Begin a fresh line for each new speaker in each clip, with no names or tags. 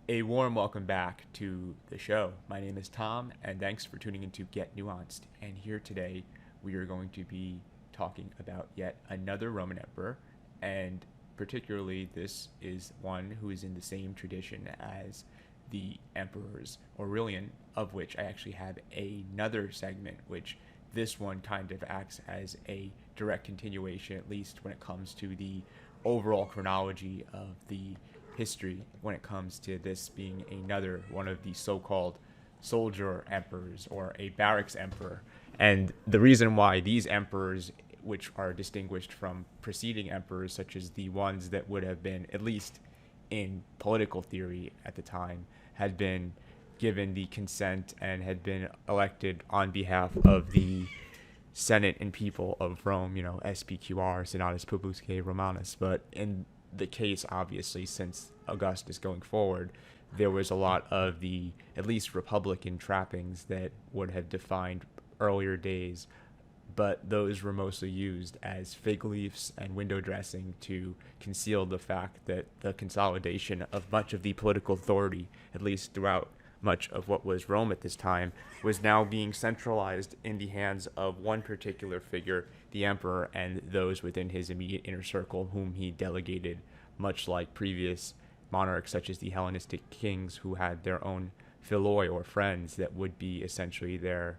A warm welcome back to the show. My name is Tom, and thanks for tuning in to Get Nuanced. And here today, we are going to be talking about yet another Roman emperor, and particularly, this is one who is in the same tradition as the emperors Aurelian, of which I actually have another segment, which this one kind of acts as a direct continuation, at least when it comes to the overall chronology of the history, when it comes to this being another one of the so-called soldier emperors or a barracks emperor. And the reason why these emperors, which are distinguished from preceding emperors, such as the ones that would have been, at least in political theory at the time, had been given the consent and had been elected on behalf of the Senate and people of Rome, SPQR, Senatus Publicae Romanus. But in the case, obviously, since Augustus going forward, there was a lot of the, at least, Republican trappings that would have defined earlier days, but those were mostly used as fig leaves and window dressing to conceal the fact that the consolidation of much of the political authority, at least throughout much of what was Rome at this time, was now being centralized in the hands of one particular figure, the emperor, and those within his immediate inner circle whom he delegated, much like previous monarchs such as the Hellenistic kings who had their own philoi or friends that would be essentially their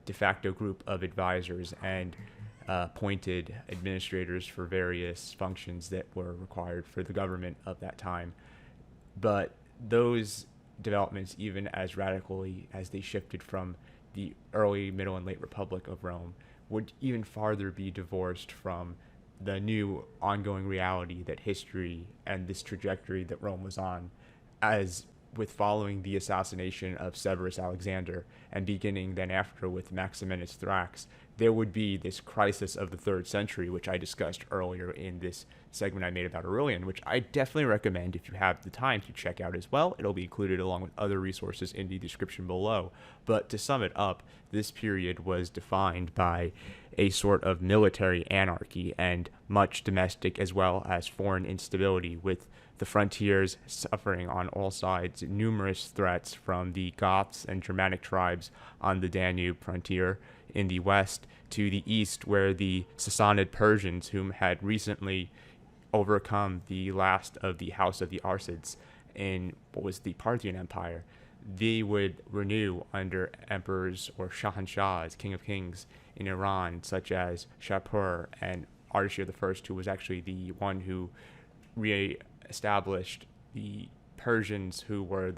de facto group of advisors and appointed administrators for various functions that were required for the government of that time. But those developments, even as radically as they shifted from the early, middle, and late Republic of Rome, would even farther be divorced from the new ongoing reality that history and this trajectory that Rome was on, as with following the assassination of Severus Alexander and beginning then after with Maximinus Thrax, there would be this crisis of the 3rd century, which I discussed earlier in this segment I made about Aurelian, which I definitely recommend if you have the time to check out as well. It'll be included along with other resources in the description below. But to sum it up, this period was defined by a sort of military anarchy and much domestic as well as foreign instability, with the frontiers suffering on all sides numerous threats from the Goths and Germanic tribes on the Danube frontier in the west to the east, where the Sassanid Persians, whom had recently overcome the last of the House of the Arsacids in what was the Parthian Empire, they would renew under emperors or shahanshahs, king of kings in Iran, such as Shapur and Ardashir I, who was actually the one who re-established the Persians, who were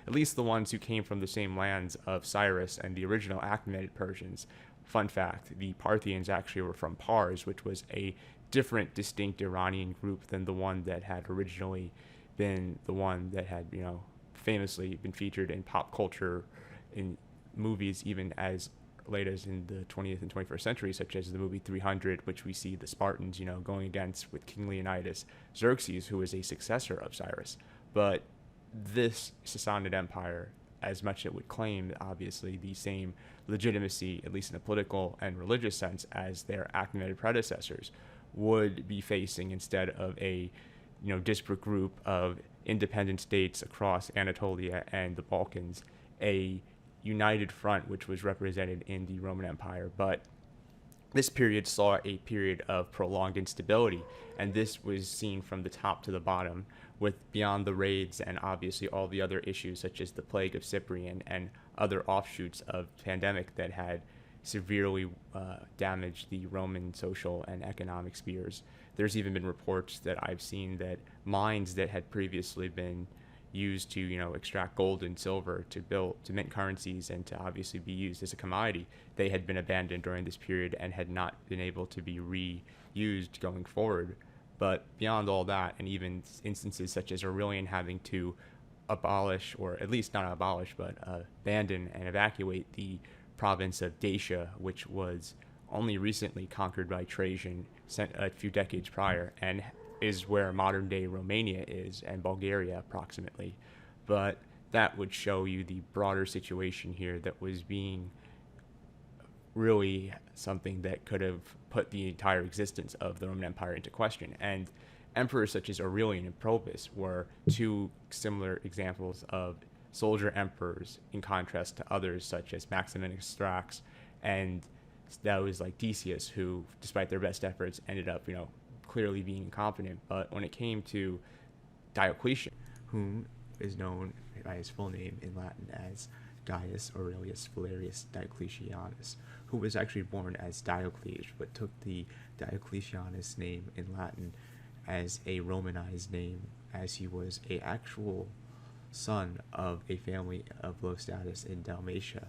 at least the ones who came from the same lands of Cyrus and the original Achaemenid Persians. Fun fact, the Parthians actually were from Pars, which was a different, distinct Iranian group than the one that had originally been the one that had, famously been featured in pop culture, in movies, even as late as in the 20th and 21st century, such as the movie 300, which we see the Spartans, going against with King Leonidas Xerxes, who was a successor of Cyrus. But this Sassanid Empire, as much as it would claim, obviously, the same legitimacy, at least in a political and religious sense, as their Achaemenid predecessors, would be facing, instead of a disparate group of independent states across Anatolia and the Balkans, a united front which was represented in the Roman Empire. But this period saw a period of prolonged instability, and this was seen from the top to the bottom, with beyond the raids and obviously all the other issues such as the plague of Cyprian and other offshoots of pandemic that had severely damaged the Roman social and economic spheres. There's even been reports that I've seen that mines that had previously been used to extract gold and silver to mint currencies and to obviously be used as a commodity, they had been abandoned during this period and had not been able to be reused going forward. But beyond all that, and even instances such as Aurelian having to abolish, or at least not abolish, but abandon and evacuate the province of Dacia, which was only recently conquered by Trajan a few decades prior, and is where modern-day Romania is, and Bulgaria approximately. But that would show you the broader situation here that was being really something that could have put the entire existence of the Roman Empire into question. And Emperors such as Aurelian and Probus were two similar examples of soldier emperors, in contrast to others such as Maximinus Thrax and that was like Decius, who, despite their best efforts, ended up, clearly being incompetent. But when it came to Diocletian, whom is known by his full name in Latin as Gaius Aurelius Valerius Diocletianus, who was actually born as Diocles, but took the Diocletianus name in Latin as a Romanized name, as he was a actual son of a family of low status in Dalmatia,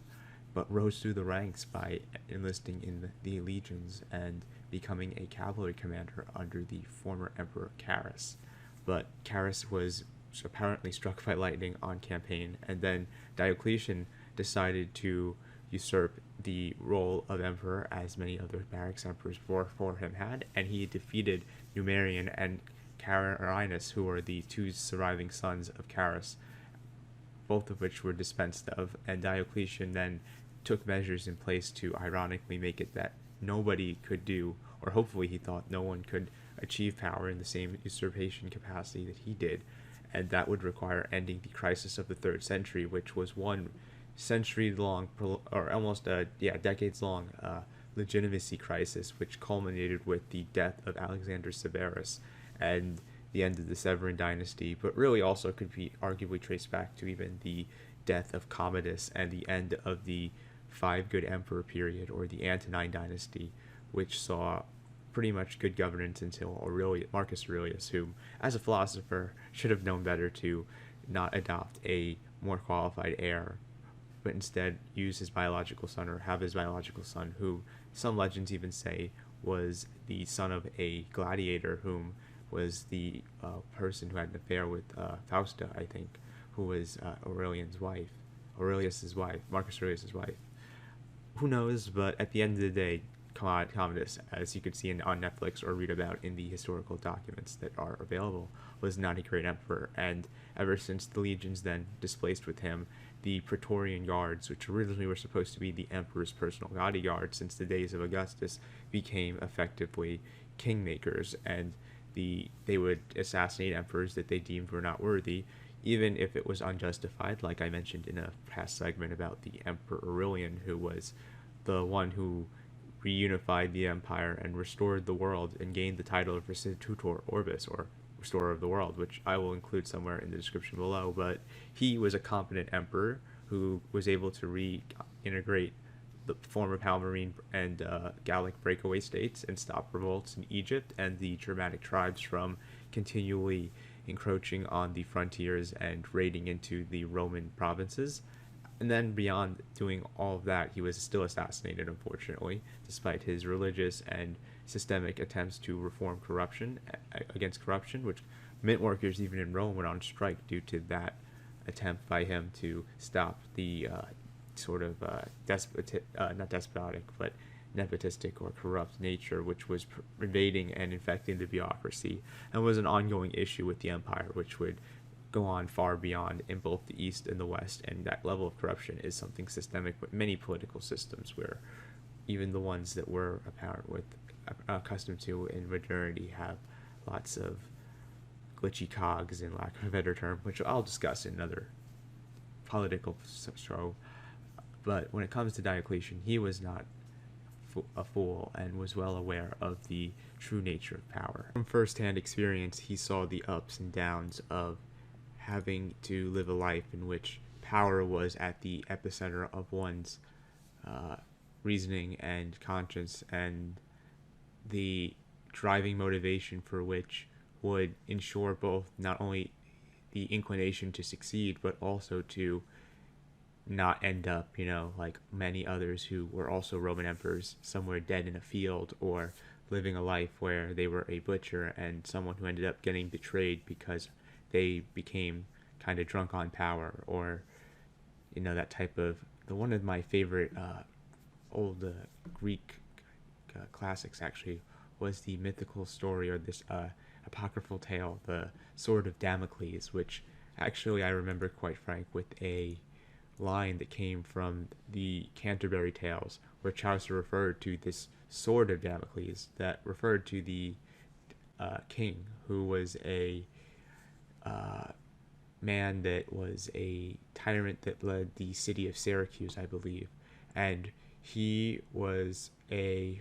but rose through the ranks by enlisting in the legions and becoming a cavalry commander under the former Emperor Carus. But Carus was apparently struck by lightning on campaign, and then Diocletian decided to usurp the role of emperor, as many other barracks emperors before him had, and he defeated Numerian and Carinus, who were the two surviving sons of Carus, both of which were dispensed of, and Diocletian then took measures in place to ironically make it that nobody could do, or hopefully he thought no one could achieve power in the same usurpation capacity that he did, and that would require ending the crisis of the 3rd century, which was one century-long, or almost decades-long legitimacy crisis, which culminated with the death of Alexander Severus and the end of the Severan dynasty, but really also could be arguably traced back to even the death of Commodus and the end of the Five Good Emperor period, or the Antonine dynasty, which saw pretty much good governance until Marcus Aurelius, who, as a philosopher, should have known better to not adopt a more qualified heir, but instead use his biological son, or have his biological son, who some legends even say was the son of a gladiator, whom was the person who had an affair with Fausta, I think, who was Marcus Aurelius' wife. Who knows, but at the end of the day, Commodus, as you could see on Netflix or read about in the historical documents that are available, was not a great emperor, and ever since the legions then displaced with him, the Praetorian Guards, which originally were supposed to be the emperor's personal bodyguard since the days of Augustus, became effectively kingmakers, and they would assassinate emperors that they deemed were not worthy, even if it was unjustified, like I mentioned in a past segment about the Emperor Aurelian, who was the one who reunified the empire and restored the world and gained the title of Restitutor Orbis, or Restorer of the World, which I will include somewhere in the description below. But he was a competent emperor who was able to reintegrate the former Palmyrene and Gallic breakaway states and stop revolts in Egypt and the Germanic tribes from continually encroaching on the frontiers and raiding into the Roman provinces. And then beyond doing all of that, he was still assassinated, unfortunately, despite his religious and systemic attempts to reform against corruption, which mint workers even in Rome went on strike due to that attempt by him to stop the not despotic, but nepotistic or corrupt nature, which was invading and infecting the bureaucracy, and was an ongoing issue with the empire, which would go on far beyond in both the East and the West. And that level of corruption is something systemic with many political systems, where even the ones that we're accustomed to in modernity have lots of glitchy cogs, in lack of a better term, which I'll discuss in another political show. But when it comes to Diocletian, he was not a fool and was well aware of the true nature of power. From first-hand experience, he saw the ups and downs of having to live a life in which power was at the epicenter of one's reasoning and conscience, and the driving motivation for which would ensure both not only the inclination to succeed, but also to not end up, like many others who were also Roman emperors, somewhere dead in a field, or living a life where they were a butcher and someone who ended up getting betrayed because they became kind of drunk on power, or that type of one of my favorite old Greek classics actually was the mythical story, or this apocryphal tale, the Sword of Damocles, which actually I remember, quite frank, with a line that came from the Canterbury Tales, where Chaucer referred to this sword of Damocles that referred to the king who was a man that was a tyrant that led the city of Syracuse, I believe, and he was a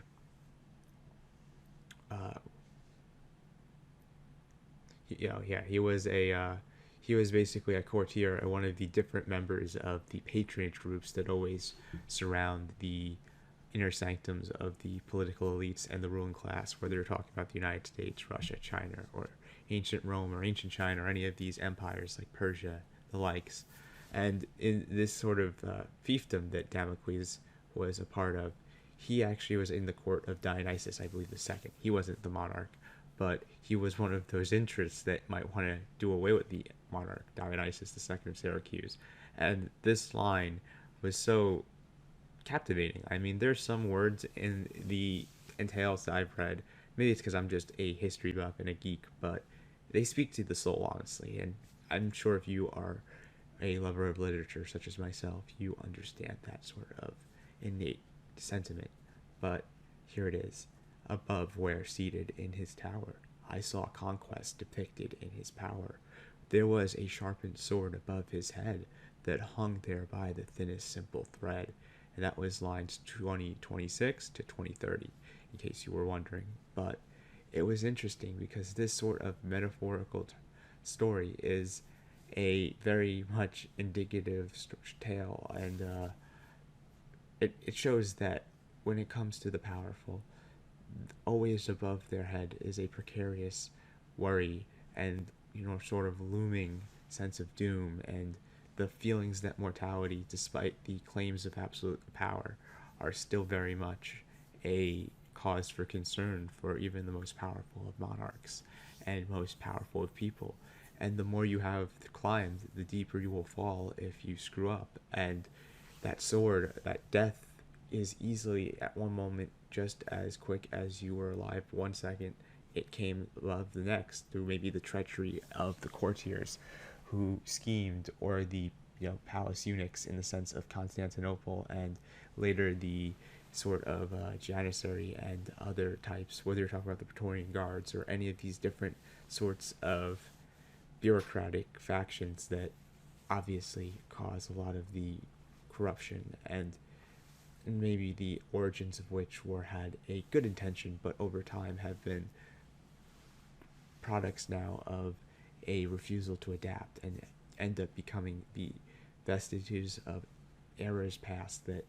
he was basically a courtier and one of the different members of the patronage groups that always surround the inner sanctums of the political elites and the ruling class, whether you're talking about the United States, Russia, China, or ancient Rome or ancient China, or any of these empires like Persia, the likes. And in this sort of fiefdom that Damocles was a part of, he actually was in the court of Dionysius, I believe, the second. He wasn't the monarch, but he was one of those interests that might want to do away with the monarch, Dionysius the second of Syracuse. And this line was so captivating. I mean, there's some words in the entails that I've read. Maybe it's because I'm just a history buff and a geek, but they speak to the soul, honestly. And I'm sure if you are a lover of literature, such as myself, you understand that sort of innate sentiment. But here it is. Above where, seated in his tower, I saw conquest depicted in his power. There was a sharpened sword above his head that hung there by the thinnest simple thread. And that was lines 2026 to 2030, in case you were wondering. But it was interesting because this sort of metaphorical story is a very much indicative tale, and it shows that when it comes to the powerful, always above their head is a precarious worry and, sort of looming sense of doom, and the feelings that mortality, despite the claims of absolute power, are still very much a cause for concern for even the most powerful of monarchs and most powerful of people. And the more you have climbed, the deeper you will fall if you screw up. And that sword, that death, is easily at one moment just as quick as you were alive 1 second. It came above the next through maybe the treachery of the courtiers who schemed, or the palace eunuchs in the sense of Constantinople, and later the sort of janissary and other types, whether you're talking about the Praetorian Guards or any of these different sorts of bureaucratic factions that obviously cause a lot of the corruption, and maybe the origins of which had a good intention, but over time have been products now of a refusal to adapt and end up becoming the vestiges of eras past that,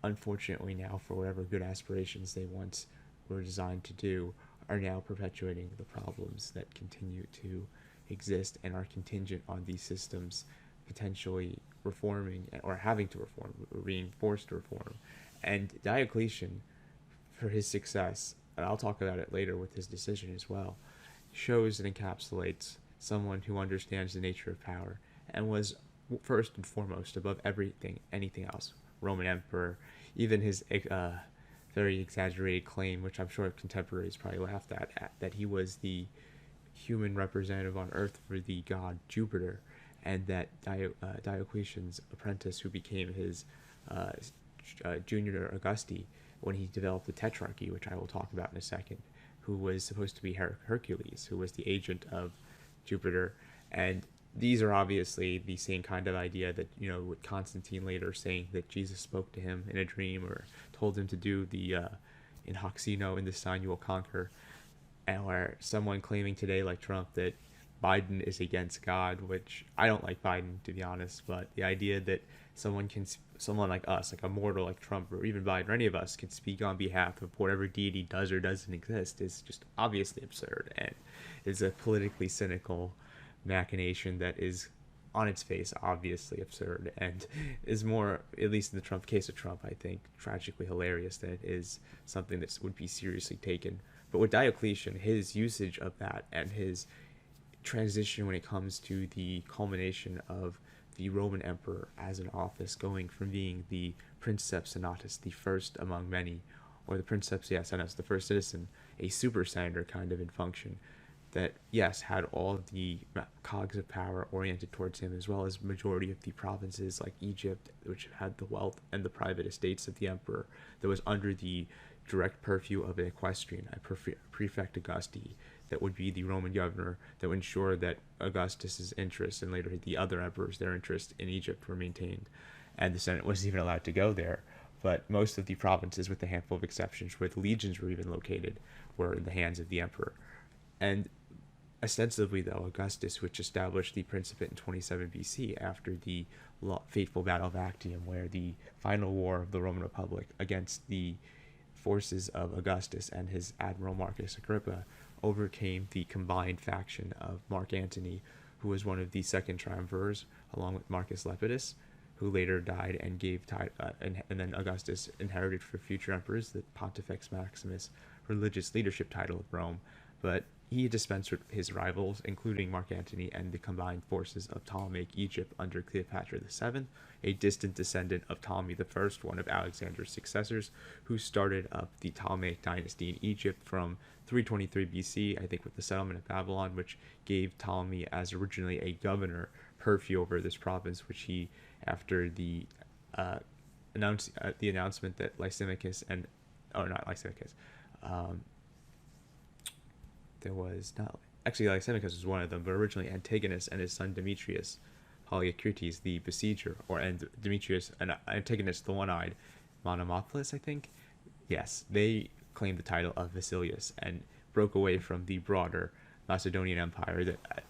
unfortunately now, for whatever good aspirations they once were designed to do, are now perpetuating the problems that continue to exist and are contingent on these systems potentially reforming or having to reform or being forced to reform. And Diocletian, for his success, and I'll talk about it later with his decision as well, shows and encapsulates someone who understands the nature of power and was first and foremost, above anything else, Roman emperor. Even his very exaggerated claim, which I'm sure contemporaries probably laughed at, that he was the human representative on Earth for the god Jupiter, and that Diocletian's apprentice, who became his junior Augusti when he developed the Tetrarchy, which I will talk about in a second, who was supposed to be Hercules, who was the agent of Jupiter. And these are obviously the same kind of idea that, with Constantine later saying that Jesus spoke to him in a dream or told him to do the in hoc signo, in this sign you will conquer, or someone claiming today, like Trump, that Biden is against God, which I don't like Biden, to be honest, but the idea that someone like us, like a mortal like Trump or even Biden or any of us, can speak on behalf of whatever deity does or doesn't exist is just obviously absurd, and is a politically cynical machination that is on its face obviously absurd, and is more, at least in the Trump case of Trump, I think, tragically hilarious than it is something that would be seriously taken. But with Diocletian, his usage of that and his transition when it comes to the culmination of the Roman emperor as an office, going from being the princeps senatus, the first among many, or the princeps senatus, the first citizen, a super senator kind of in function, that yes, had all of the cogs of power oriented towards him, as well as majority of the provinces like Egypt, which had the wealth and the private estates of the emperor, that was under the direct purview of an equestrian, a prefect Augusti, that would be the Roman governor that would ensure that Augustus's interests and later the other emperors, their interest in Egypt, were maintained. And the Senate wasn't even allowed to go there. But most of the provinces, with a handful of exceptions, where the legions were even located, were in the hands of the emperor. And ostensibly, though, Augustus, which established the Principate in 27 BC after the fateful Battle of Actium, where the final war of the Roman Republic against the forces of Augustus and his admiral Marcus Agrippa overcame the combined faction of Mark Antony, who was one of the second triumvirs, along with Marcus Lepidus, who later died and gave and then Augustus inherited for future emperors the Pontifex Maximus religious leadership title of Rome. But he dispensed with his rivals, including Mark Antony and the combined forces of Ptolemaic Egypt under Cleopatra VII, a distant descendant of Ptolemy I, one of Alexander's successors, who started up the Ptolemaic dynasty in Egypt from 323 BC, I think, with the settlement of Babylon, which gave Ptolemy, as originally a governor, purview over this province, which he, after the announcement that Lysimachus and, oh, not Lysimachus, there was not actually Lysimachus was one of them, but originally Antigonus and his son Demetrius Polycrates, the besieger, and Demetrius and Antigonus, the one-eyed Monomophilus, I think. Yes, they claimed the title of Vasilius and broke away from the broader Macedonian Empire that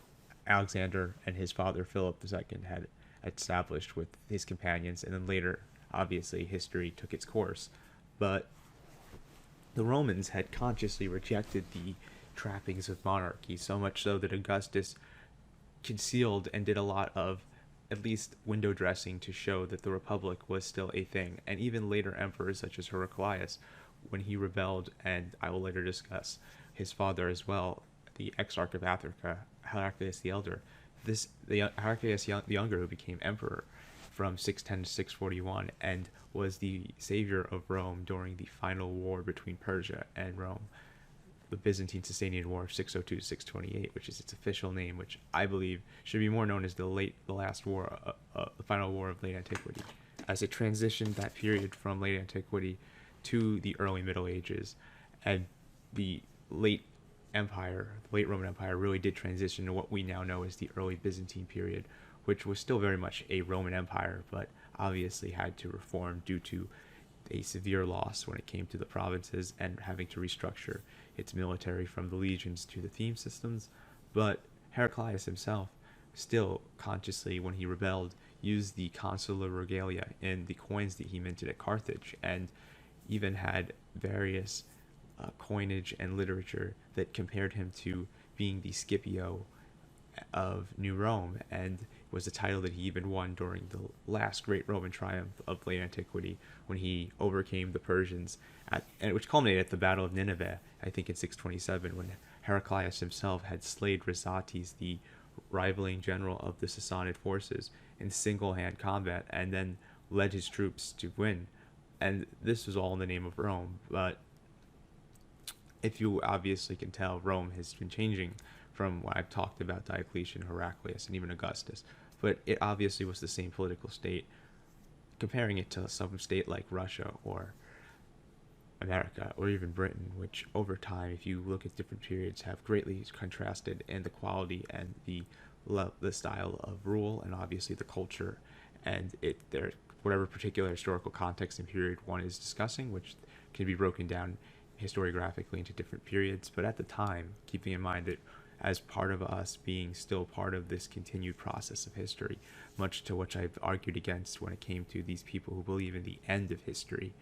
Alexander and his father Philip II had established with his companions, and then later, obviously, history took its course. But the Romans had consciously rejected the trappings of monarchy, so much so that Augustus concealed and did a lot of at least window dressing to show that the Republic was still a thing. And even later emperors such as Heraclius, when he rebelled, and I will later discuss his father as well, the Exarch of Africa, Heraclius the Elder, Heraclius the Younger, who became emperor from 610 to 641 and was the savior of Rome during the final war between Persia and Rome, the Byzantine Sasanian War of 602 to 628, which is its official name, which I believe should be more known as the final war of late antiquity, as it transitioned that period from late antiquity to the early Middle Ages. And the late Roman Empire really did transition to what we now know as the early Byzantine period, which was still very much a Roman Empire, but obviously had to reform due to a severe loss when it came to the provinces and having to restructure its military from the legions to the theme systems. But Heraclius himself still consciously, when he rebelled, used the consular regalia in the coins that he minted at Carthage, and even had various coinage and literature that compared him to being the Scipio of New Rome, and was a title that he even won during the last great Roman triumph of late antiquity, when he overcame the Persians, and which culminated at the Battle of Nineveh, I think in 627, when Heraclius himself had slayed Rhazates, the rivaling general of the Sassanid forces, in single-hand combat, and then led his troops to win. And this was all in the name of Rome. But if you obviously can tell, Rome has been changing from what I've talked about, Diocletian, Heraclius, and even Augustus. But it obviously was the same political state. Comparing it to some state like Russia or America or even Britain, which over time, if you look at different periods, have greatly contrasted in the quality and the style of rule, and obviously the culture and whatever particular historical context and period one is discussing, which can be broken down historiographically into different periods. But at the time, keeping in mind that as part of us being still part of this continued process of history, much to which I've argued against when it came to these people who believe in the end of history,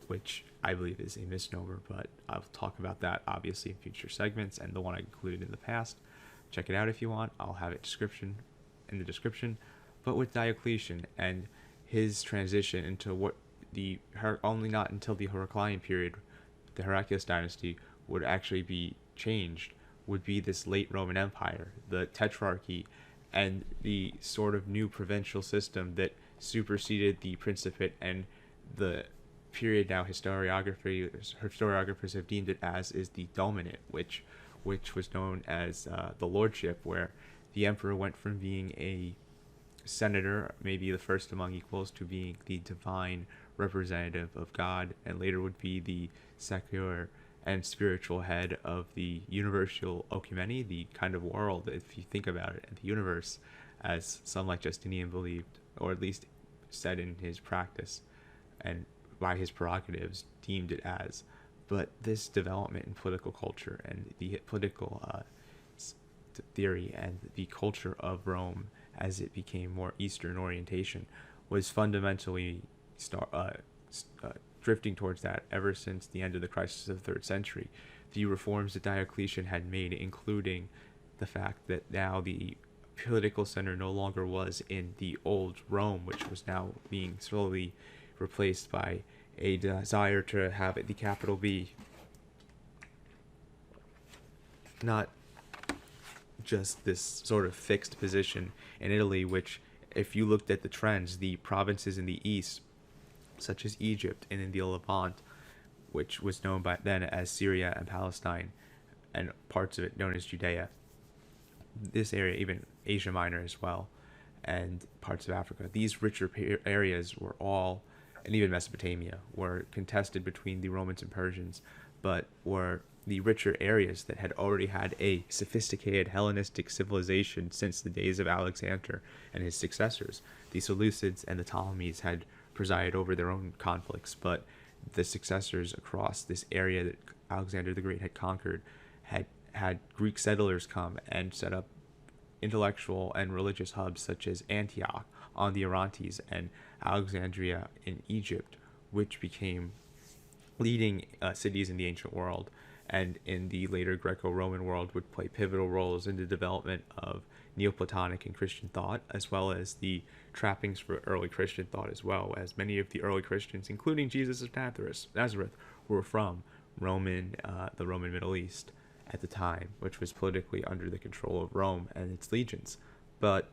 which I believe is a misnomer, but I'll talk about that obviously in future segments, and the one I included in the past. Check it out if you want. I'll have it in the description. But with Diocletian and his transition into what only not until the Heraclian period, the Heraclius dynasty, would actually be changed, would be this late Roman Empire, the Tetrarchy, and the sort of new provincial system that superseded the Principate, and the period now historiographers have deemed it as is the Dominate, which was known as the Lordship, where the emperor went from being a senator, maybe the first among equals, to being the divine representative of God, and later would be the secular and spiritual head of the universal oikoumene, the kind of world, if you think about it, and the universe, as some like Justinian believed, or at least said in his practice, and by his prerogatives deemed it as. But this development in political culture and the political theory and the culture of Rome as it became more Eastern orientation was fundamentally drifting towards that ever since the end of the crisis of the 3rd century. The reforms that Diocletian had made, including the fact that now the political center no longer was in the old Rome, which was now being slowly replaced by a desire to have the capital be not just this sort of fixed position in Italy, which, if you looked at the trends, the provinces in the east, such as Egypt and in the Levant, which was known by then as Syria and Palestine, and parts of it known as Judea, this area, even Asia Minor as well, and parts of Africa, these richer areas were all, and even Mesopotamia, were contested between the Romans and Persians, but were the richer areas that had already had a sophisticated Hellenistic civilization since the days of Alexander and his successors. The Seleucids and the Ptolemies had presided over their own conflicts, but the successors across this area that Alexander the Great had conquered had Greek settlers come and set up intellectual and religious hubs such as Antioch on the Orontes and Alexandria in Egypt, which became leading cities in the ancient world, and in the later Greco-Roman world would play pivotal roles in the development of Neoplatonic and Christian thought, as well as the trappings for early Christian thought, as well as many of the early Christians, including Jesus of Nazareth, were from the Roman Middle East at the time, which was politically under the control of Rome and its legions. But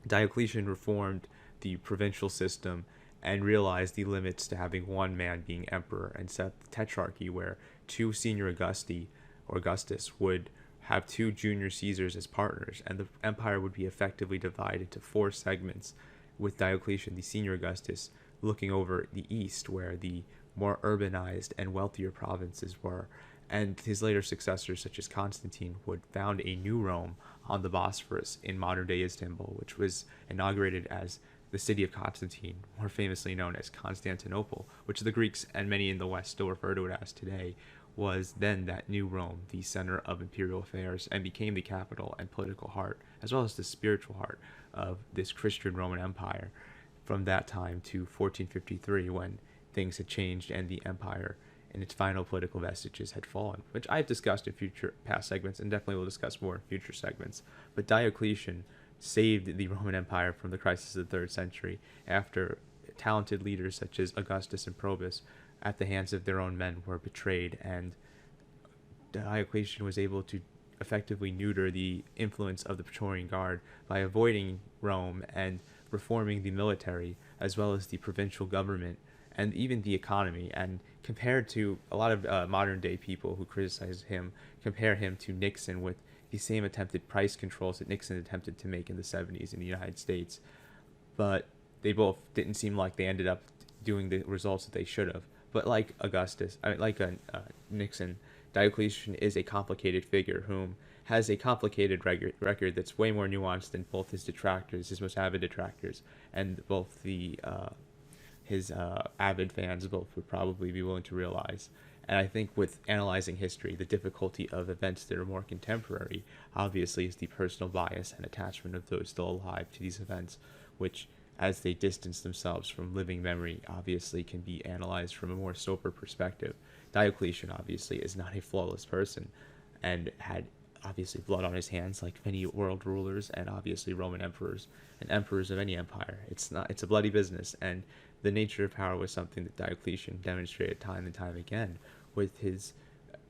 Diocletian reformed the provincial system and realized the limits to having one man being emperor, and set the Tetrarchy, where 2 senior Augustus would have 2 junior Caesars as partners, and the empire would be effectively divided into 4 segments, with Diocletian, the senior Augustus, looking over the east, where the more urbanized and wealthier provinces were, and his later successors, such as Constantine, would found a new Rome on the Bosphorus in modern-day Istanbul, which was inaugurated as the city of Constantine, more famously known as Constantinople, which the Greeks and many in the West still refer to it as today, was then that new Rome, the center of imperial affairs, and became the capital and political heart, as well as the spiritual heart of this Christian Roman Empire from that time to 1453, when things had changed and the empire and its final political vestiges had fallen, which I've discussed in past segments and definitely will discuss more in future segments. But Diocletian saved the Roman Empire from the crisis of the 3rd century after talented leaders such as Augustus and Probus, at the hands of their own men, were betrayed, and Diocletian was able to effectively neuter the influence of the Praetorian Guard by avoiding Rome and reforming the military, as well as the provincial government and even the economy. And compared to a lot of modern day people who criticize him, compare him to Nixon, with the same attempted price controls that Nixon attempted to make in the 70s in the United States. But they both didn't seem like they ended up doing the results that they should have. But like Nixon, Diocletian is a complicated figure whom has a complicated record that's way more nuanced than both his detractors, his most avid detractors, and both his avid fans both would probably be willing to realize. And I think with analyzing history, the difficulty of events that are more contemporary, obviously, is the personal bias and attachment of those still alive to these events, which, as they distance themselves from living memory, obviously can be analyzed from a more sober perspective. Diocletian, obviously, is not a flawless person, and had obviously blood on his hands like many world rulers and obviously Roman emperors and emperors of any empire. It's a bloody business, and the nature of power was something that Diocletian demonstrated time and time again with his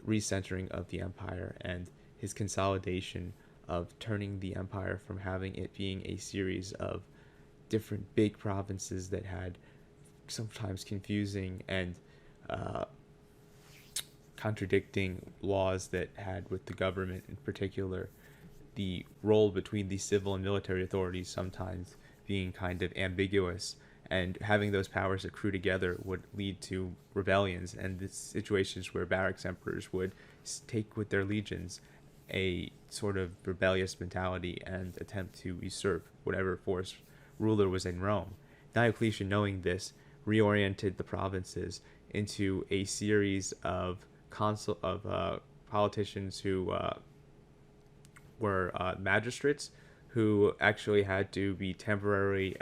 recentering of the empire and his consolidation of turning the empire from having it being a series of different big provinces that had sometimes confusing and contradicting laws that had with the government, in particular the role between the civil and military authorities sometimes being kind of ambiguous, and having those powers accrue together would lead to rebellions and the situations where barracks emperors would take with their legions a sort of rebellious mentality and attempt to usurp whatever force ruler was in Rome. Diocletian, knowing this, reoriented the provinces into a series of politicians who were magistrates who actually had to be temporarily.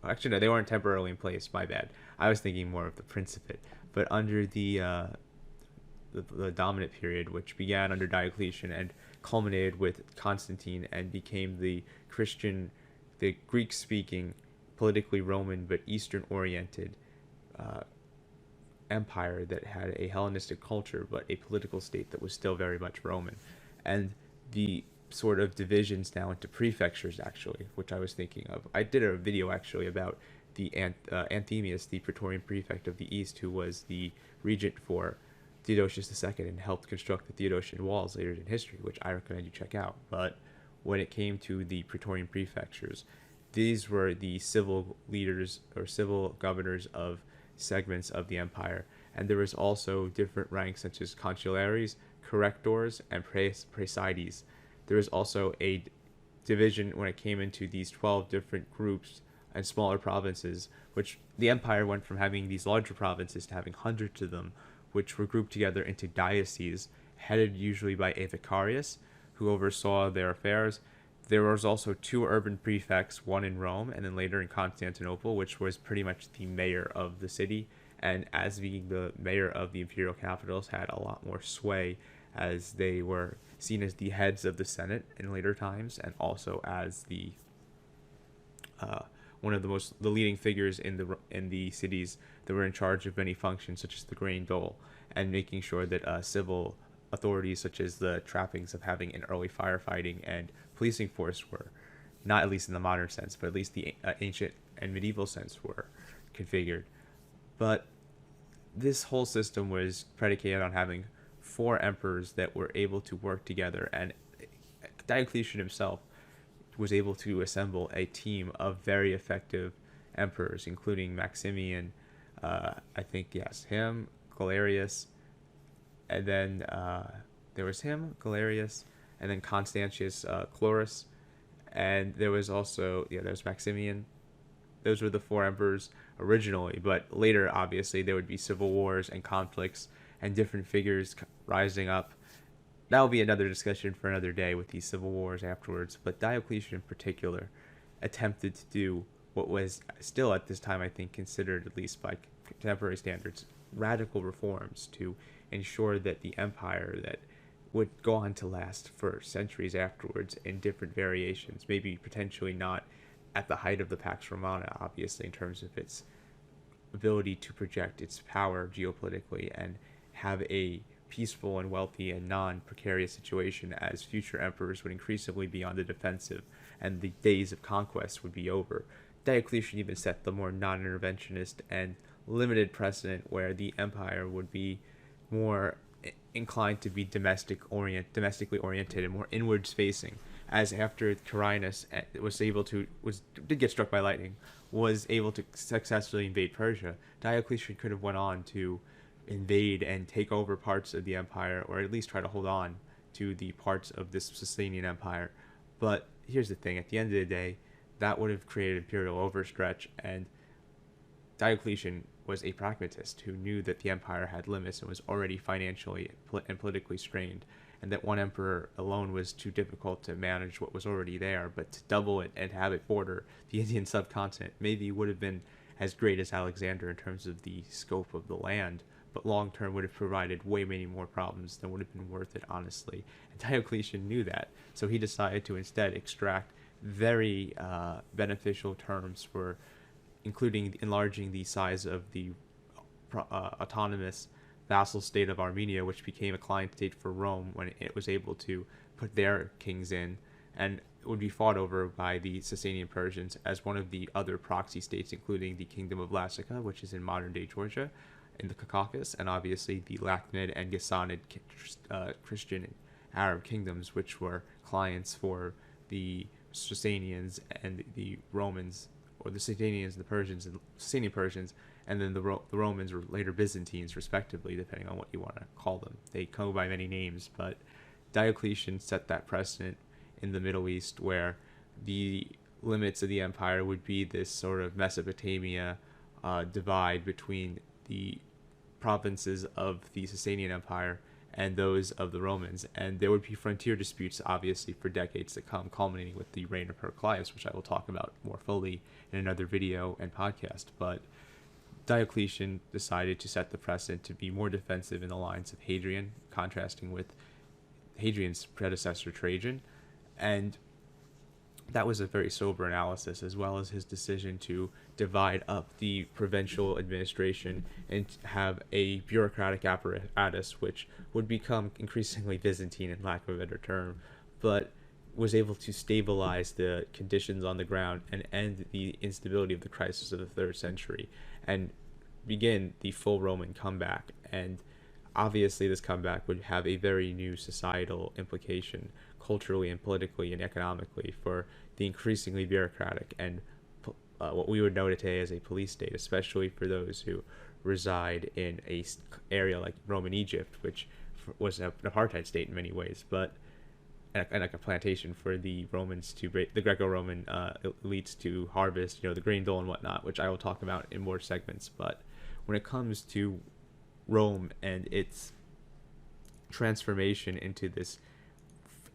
Actually, no, they weren't temporarily in place. My bad. I was thinking more of the Principate, but under the dominant period, which began under Diocletian and culminated with Constantine and became the Greek-speaking, politically Roman but Eastern-oriented empire that had a Hellenistic culture but a political state that was still very much Roman. And the sort of divisions now into prefectures, actually, which I was thinking of. I did a video actually about the Anthemius, the Praetorian prefect of the East, who was the regent for Theodosius II and helped construct the Theodosian walls later in history, which I recommend you check out. But when it came to the Praetorian prefectures, these were the civil leaders or civil governors of segments of the empire, and there was also different ranks such as consularies, correctors, and praesides. There was also a division when it came into these 12 different groups and smaller provinces, which the empire went from having these larger provinces to having hundreds of them, which were grouped together into dioceses, headed usually by a vicarius, who oversaw their affairs. There was also 2 urban prefects, one in Rome and then later in Constantinople, which was pretty much the mayor of the city. And as being the mayor of the imperial capitals, had a lot more sway, as they were seen as the heads of the Senate in later times, and also as the one of the leading figures in the cities that were in charge of many functions such as the grain dole, and making sure that civil authorities such as the trappings of having an early firefighting and policing force were, not at least in the modern sense, but at least the ancient and medieval sense, were configured. But this whole system was predicated on having 4 emperors that were able to work together, and Diocletian himself was able to assemble a team of very effective emperors, including Maximian, him, Galerius, and then there was him, Galerius, and then Constantius Chlorus, and there was also, there was Maximian. Those were the 4 emperors originally, but later, obviously, there would be civil wars and conflicts and different figures rising up. That will be another discussion for another day with these civil wars afterwards, but Diocletian in particular attempted to do what was still at this time, I think, considered, at least by contemporary standards, radical reforms to ensure that the empire that would go on to last for centuries afterwards in different variations, maybe potentially not at the height of the Pax Romana, obviously, in terms of its ability to project its power geopolitically and have a peaceful and wealthy and non-precarious situation, as future emperors would increasingly be on the defensive and the days of conquest would be over. Diocletian even set the more non-interventionist and limited precedent where the empire would be more inclined to be domestically oriented and more inwards facing, as after Carinus did get struck by lightning, was able to successfully invade Persia, Diocletian could have went on to invade and take over parts of the empire, or at least try to hold on to the parts of this Sasanian empire. But here's the thing, at the end of the day, that would have created imperial overstretch, and Diocletian was a pragmatist who knew that the empire had limits and was already financially and politically strained, and that one emperor alone was too difficult to manage what was already there, but to double it and have it border the Indian subcontinent maybe would have been as great as Alexander in terms of the scope of the land, but long term would have provided way many more problems than would have been worth it, honestly. And Diocletian knew that, so he decided to instead extract very beneficial terms for including enlarging the size of the autonomous vassal state of Armenia, which became a client state for Rome when it was able to put their kings in, and would be fought over by the Sasanian Persians as one of the other proxy states, including the Kingdom of Lazica, which is in modern-day Georgia, in the Caucasus, and obviously the Lachnid and Ghassanid Christian and Arab kingdoms, which were clients for the Sasanians and the Romans or the Sasanians, the Persians, and Sasanian Persians, and then the Romans or later Byzantines, respectively, depending on what you want to call them. They go by many names, but Diocletian set that precedent in the Middle East where the limits of the empire would be this sort of Mesopotamia divide between the provinces of the Sasanian Empire and those of the Romans. And there would be frontier disputes, obviously, for decades to come, culminating with the reign of Heraclius, which I will talk about more fully in another video and podcast. But Diocletian decided to set the precedent to be more defensive in the lines of Hadrian, contrasting with Hadrian's predecessor Trajan. And that was a very sober analysis, as well as his decision to divide up the provincial administration and have a bureaucratic apparatus which would become increasingly Byzantine, in lack of a better term, but was able to stabilize the conditions on the ground and end the instability of the crisis of the 3rd century and begin the full Roman comeback. And obviously this comeback would have a very new societal implication, culturally and politically and economically, for the increasingly bureaucratic and what we would know today as a police state, especially for those who reside in a area like Roman Egypt, which was an apartheid state in many ways, but and like a plantation for the Romans the Greco-Roman elites to harvest, the grain dole and whatnot, which I will talk about in more segments. But when it comes to Rome and its transformation into this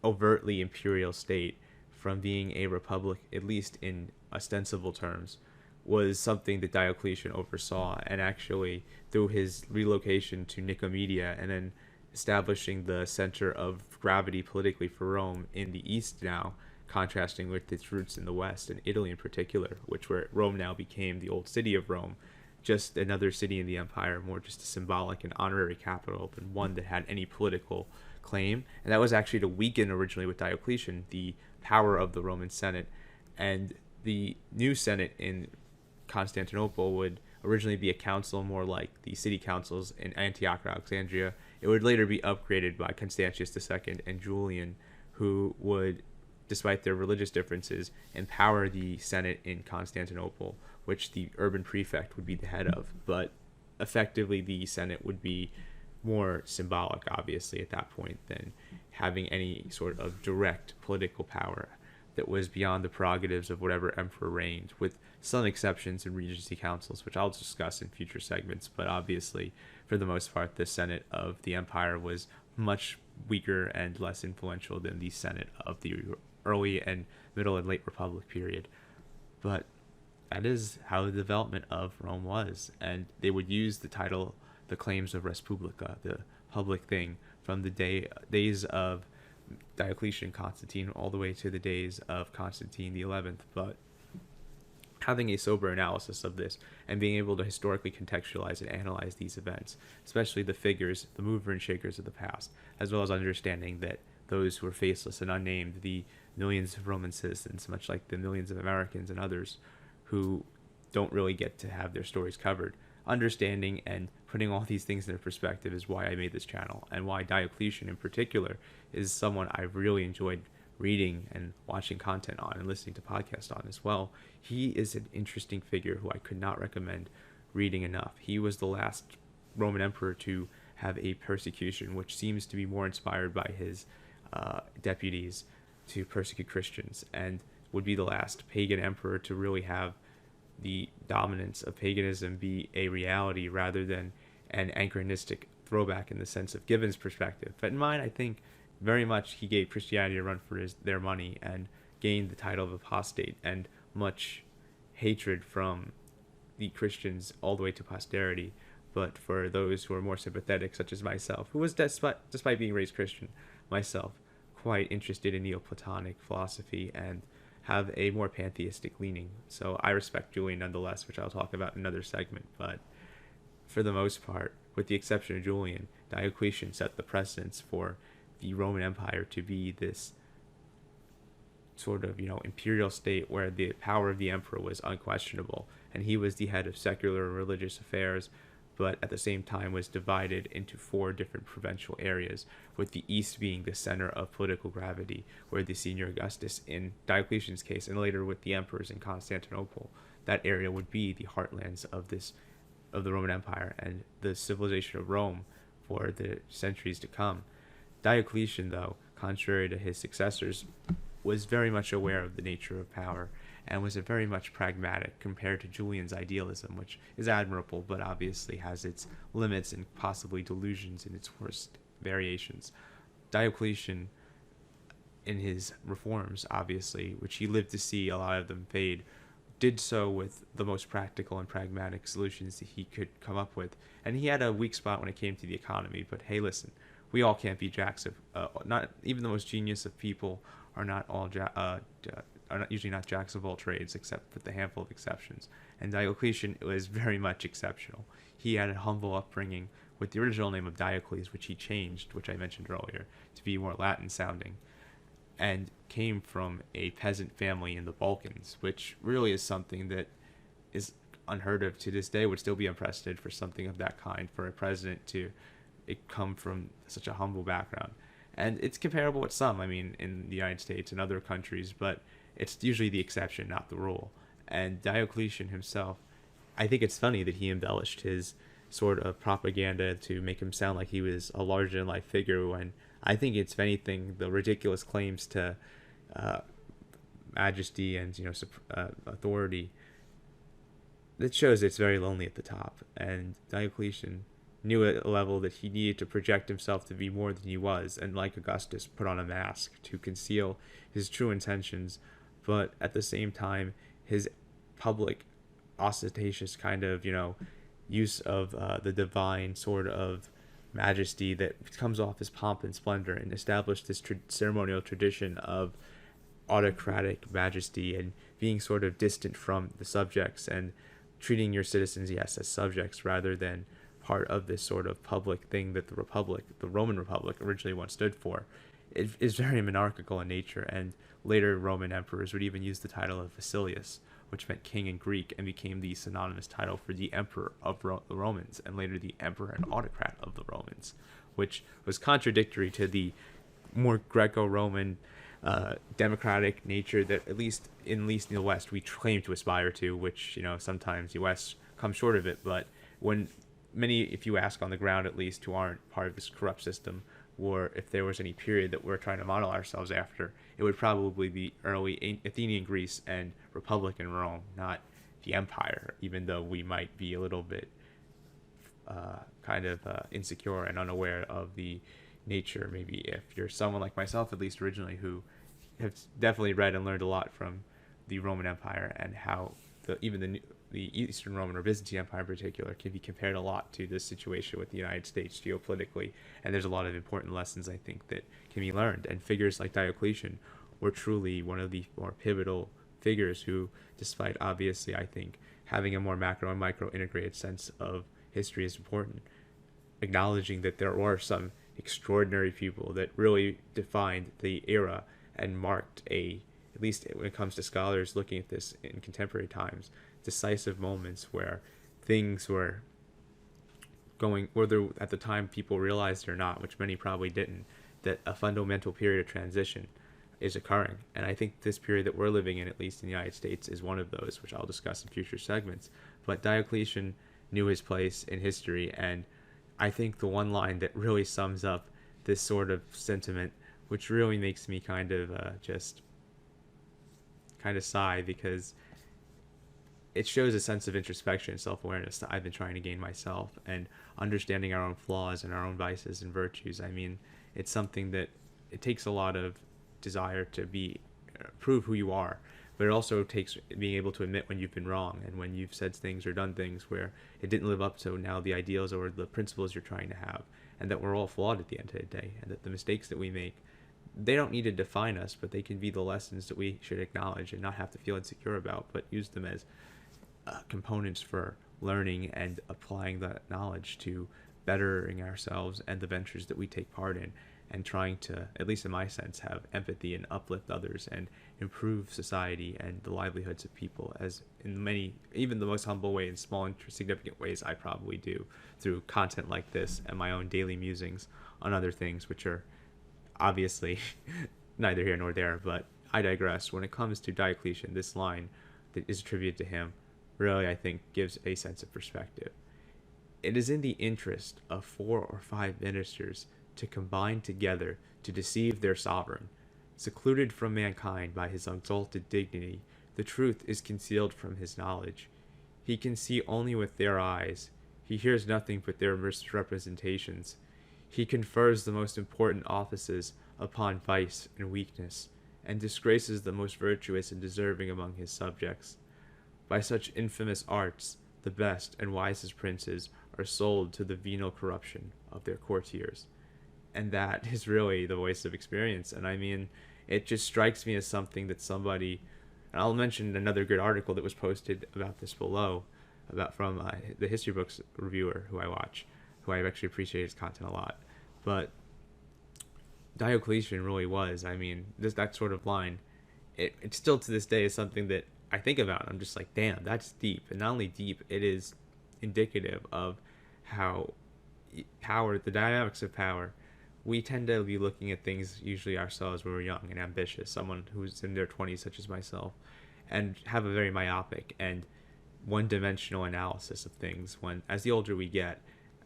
overtly imperial state from being a republic, at least in ostensible terms, was something that Diocletian oversaw. And actually, through his relocation to Nicomedia and then establishing the center of gravity politically for Rome in the east now, contrasting with its roots in the west, and Italy in particular, where Rome now became the old city of Rome, just another city in the empire, more just a symbolic and honorary capital than one that had any political claim. And that was actually to weaken originally with Diocletian the power of the Roman Senate. And the new Senate in Constantinople would originally be a council more like the city councils in Antioch or Alexandria. It would later be upgraded by Constantius II and Julian, who would, despite their religious differences, empower the Senate in Constantinople, which the urban prefect would be the head of. But effectively, the Senate would be more symbolic, obviously, at that point, than having any sort of direct political power that was beyond the prerogatives of whatever emperor reigned, with some exceptions in regency councils, which I'll discuss in future segments. But obviously, for the most part, the Senate of the empire was much weaker and less influential than the Senate of the early and middle and late Republic period. But that is how the development of Rome was. And they would use the title, the claims of res publica, the public thing, from the days of Diocletian Constantine all the way to the days of Constantine the 11th. But having a sober analysis of this and being able to historically contextualize and analyze these events, especially the figures, the mover and shakers of the past, as well as understanding that those who were faceless and unnamed, the millions of Roman citizens, much like the millions of Americans and others who don't really get to have their stories covered, understanding and putting all these things into perspective is why I made this channel, and why Diocletian in particular is someone I've really enjoyed reading and watching content on and listening to podcasts on as well. He is an interesting figure who I could not recommend reading enough. He was the last Roman emperor to have a persecution, which seems to be more inspired by his deputies to persecute Christians, and would be the last pagan emperor to really have the dominance of paganism be a reality rather than an anachronistic throwback in the sense of Gibbon's perspective. But in mine, I think very much he gave Christianity a run for their money and gained the title of apostate and much hatred from the Christians all the way to posterity. But for those who are more sympathetic, such as myself, who was, despite being raised Christian myself, quite interested in Neoplatonic philosophy and have a more pantheistic leaning. So I respect Julian nonetheless, which I'll talk about in another segment. But for the most part, with the exception of Julian, Diocletian set the precedence for the Roman Empire to be this sort of, imperial state where the power of the emperor was unquestionable, and he was the head of secular and religious affairs. but at the same time was divided into 4 different provincial areas, with the east being the center of political gravity, where the senior Augustus, in Diocletian's case, and later with the emperors in Constantinople, that area would be the heartlands of the Roman Empire and the civilization of Rome for the centuries to come. Diocletian, though, contrary to his successors, was very much aware of the nature of power and was very much pragmatic compared to Julian's idealism, which is admirable but obviously has its limits and possibly delusions in its worst variations. Diocletian, in his reforms, obviously, which he lived to see a lot of them fade, did so with the most practical and pragmatic solutions that he could come up with. And he had a weak spot when it came to the economy, but hey, listen, we all can't be jacks of, not even the most genius of people are not all are not usually not jacks of all trades, except for the handful of exceptions. And Diocletian was very much exceptional. He had a humble upbringing with the original name of Diocles, which he changed, which I mentioned earlier, to be more Latin sounding, and came from a peasant family in the Balkans, which really is something that is unheard of to this day, would still be unprecedented for something of that kind, for a president to come from such a humble background. And it's comparable with some, I mean, in the United States and other countries, but it's usually the exception, not the rule. And Diocletian himself, I think it's funny that he embellished his sort of propaganda to make him sound like he was a larger-than-life figure, when I think it's, if anything, the ridiculous claims to majesty and authority that shows it's very lonely at the top. And Diocletian knew at a level that he needed to project himself to be more than he was, and like Augustus, put on a mask to conceal his true intentions, but at the same time, his public ostentatious kind of, use of the divine sort of majesty that comes off as pomp and splendor, and established this ceremonial tradition of autocratic majesty and being sort of distant from the subjects and treating your citizens, yes, as subjects rather than part of this sort of public thing that the Roman Republic originally once stood for. It is very monarchical in nature, and later Roman emperors would even use the title of Basileus, which meant king in Greek, and became the synonymous title for the emperor of the Romans, and later the emperor and autocrat of the Romans, which was contradictory to the more Greco-Roman democratic nature that at least in the West we claim to aspire to, which sometimes the West comes short of it. But when many, if you ask on the ground at least, who aren't part of this corrupt system, or if there was any period that we're trying to model ourselves after, it would probably be early Athenian Greece and Republican Rome, not the empire, even though we might be a little bit insecure and unaware of the nature. Maybe if you're someone like myself, at least originally, who have definitely read and learned a lot from the Roman Empire, and how the Eastern Roman or Byzantine Empire in particular can be compared a lot to this situation with the United States geopolitically. And there's a lot of important lessons, I think, that can be learned. And figures like Diocletian were truly one of the more pivotal figures who, despite obviously, I think, having a more macro and micro integrated sense of history is important, acknowledging that there were some extraordinary people that really defined the era and marked at least when it comes to scholars looking at this in contemporary times, decisive moments where things were going, whether at the time people realized it or not, which many probably didn't, that a fundamental period of transition is occurring. And I think this period that we're living in, at least in the United States, is one of those, which I'll discuss in future segments. But Diocletian knew his place in history, and I think the one line that really sums up this sort of sentiment, which really makes me kind of sigh, because it shows a sense of introspection and self-awareness that I've been trying to gain myself, and understanding our own flaws and our own vices and virtues. I mean, it's something that it takes a lot of desire to prove who you are, but it also takes being able to admit when you've been wrong and when you've said things or done things where it didn't live up to now the ideals or the principles you're trying to have, and that we're all flawed at the end of the day, and that the mistakes that we make, they don't need to define us, but they can be the lessons that we should acknowledge and not have to feel insecure about, but use them as components for learning and applying that knowledge to bettering ourselves and the ventures that we take part in. and trying to, at least in my sense, have empathy and uplift others and improve society and the livelihoods of people, as in many, even the most humble way, in small and significant ways, I probably do through content like this and my own daily musings on other things, which are obviously neither here nor there. But I digress. When it comes to Diocletian, this line that is attributed to him really, I think, gives a sense of perspective. It is in the interest of 4 or 5 ministers to combine together to deceive their sovereign. Secluded from mankind by his exalted dignity, the truth is concealed from his knowledge. He can see only with their eyes. He hears nothing but their misrepresentations. He confers the most important offices upon vice and weakness, and disgraces the most virtuous and deserving among his subjects. By such infamous arts, the best and wisest princes are sold to the venal corruption of their courtiers. And that is really the voice of experience. And I mean, it just strikes me as something that somebody, and I'll mention another good article that was posted about this below, about from the History Books reviewer who I watch, who I actually appreciate his content a lot. But Diocletian really was, I mean, that sort of line, it still to this day is something that I think about. I'm just like, damn, that's deep. And not only deep, it is indicative of how power, the dynamics of power, we tend to be looking at things usually ourselves when we're young and ambitious, someone who's in their 20s, such as myself, and have a very myopic and one-dimensional analysis of things. When, as the older we get,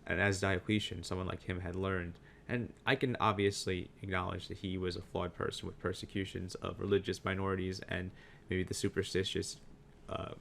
and as Diocletian, someone like him, had learned, and I can obviously acknowledge that he was a flawed person with persecutions of religious minorities and maybe the superstitious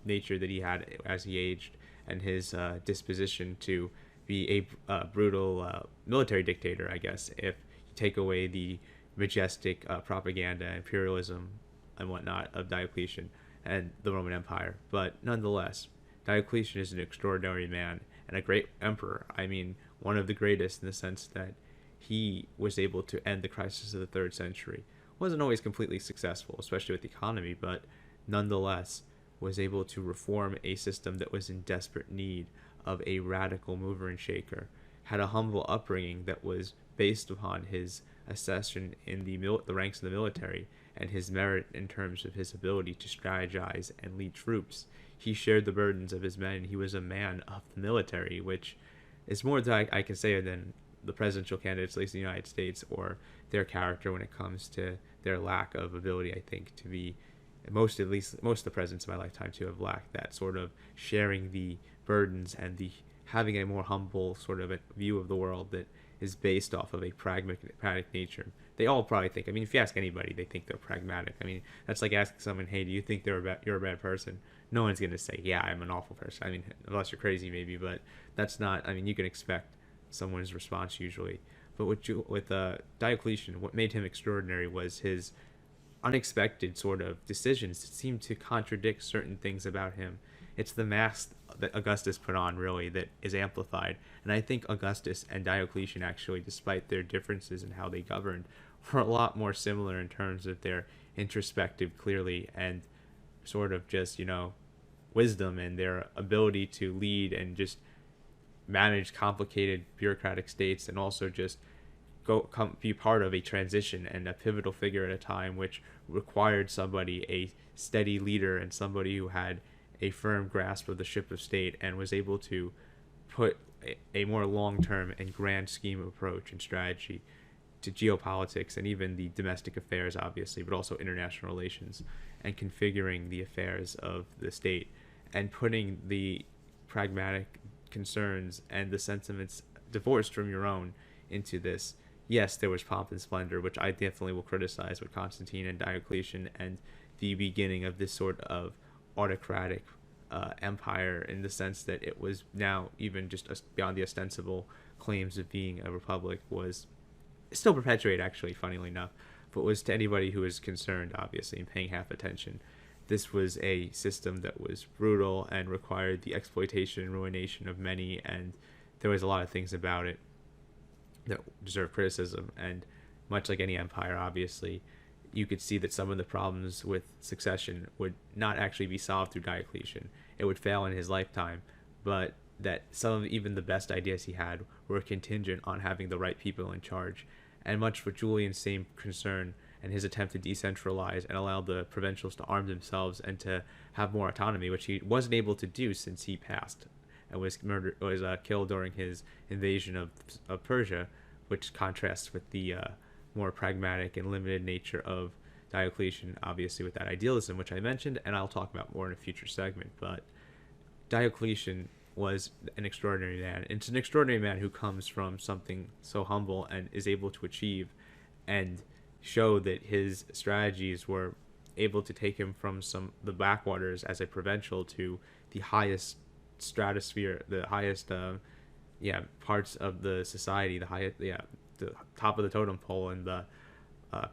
nature that he had as he aged, and his disposition to be a brutal military dictator, I guess, if you take away the majestic propaganda, imperialism, and whatnot of Diocletian and the Roman Empire. But nonetheless, Diocletian is an extraordinary man and a great emperor. I mean, one of the greatest in the sense that he was able to end the crisis of the 3rd century. Wasn't always completely successful, especially with the economy, but nonetheless was able to reform a system that was in desperate need of a radical mover and shaker. Had a humble upbringing that was based upon his accession in the ranks of the military and his merit in terms of his ability to strategize and lead troops. He shared the burdens of his men. He was a man of the military, which is more that I can say than the presidential candidates, at least in the United States, or their character when it comes to their lack of ability, I think, to be most of the presidents in my lifetime to have lacked that sort of sharing the burdens and the having a more humble sort of a view of the world that is based off of a pragmatic nature. They all probably think, I mean, if you ask anybody, they think they're pragmatic. I mean, that's like asking someone, hey, do you think you're a bad person? No one's going to say, yeah, I'm an awful person. I mean, unless you're crazy maybe, but that's not, I mean, you can expect someone's response usually. But with Diocletian, what made him extraordinary was his unexpected sort of decisions that seem to contradict certain things about him. It's the mask that Augustus put on, really, that is amplified. And I think Augustus and Diocletian, actually, despite their differences in how they governed, were a lot more similar in terms of their introspective, clearly, and sort of just, wisdom and their ability to lead and just manage complicated bureaucratic states, and also just be part of a transition and a pivotal figure at a time which required somebody, a steady leader, and somebody who had a firm grasp of the ship of state and was able to put a more long-term and grand scheme of approach and strategy to geopolitics and even the domestic affairs, obviously, but also international relations, and configuring the affairs of the state and putting the pragmatic concerns and the sentiments divorced from your own into this. Yes, there was pomp and splendor, which I definitely will criticize with Constantine and Diocletian and the beginning of this sort of autocratic empire, in the sense that it was now even just beyond the ostensible claims of being a republic, was still perpetuated, actually, funnily enough, but was, to anybody who was concerned, obviously, and paying half attention, this was a system that was brutal and required the exploitation and ruination of many, and there was a lot of things about it that deserve criticism. And much like any empire, obviously, you could see that some of the problems with succession would not actually be solved through Diocletian. It would fail in his lifetime, but that some of even the best ideas he had were contingent on having the right people in charge.
and much with Julian's same concern and his attempt to decentralize and allow the provincials to arm themselves and to have more autonomy, which he wasn't able to do since he passed and was killed during his invasion of Persia, which contrasts with the more pragmatic and limited nature of Diocletian, obviously with that idealism, which I mentioned, and I'll talk about more in a future segment. But Diocletian was an extraordinary man. It's an extraordinary man who comes from something so humble and is able to achieve and show that his strategies were able to take him from the backwaters as a provincial to the highest stratosphere, the highest parts of the society, the highest the top of the totem pole and the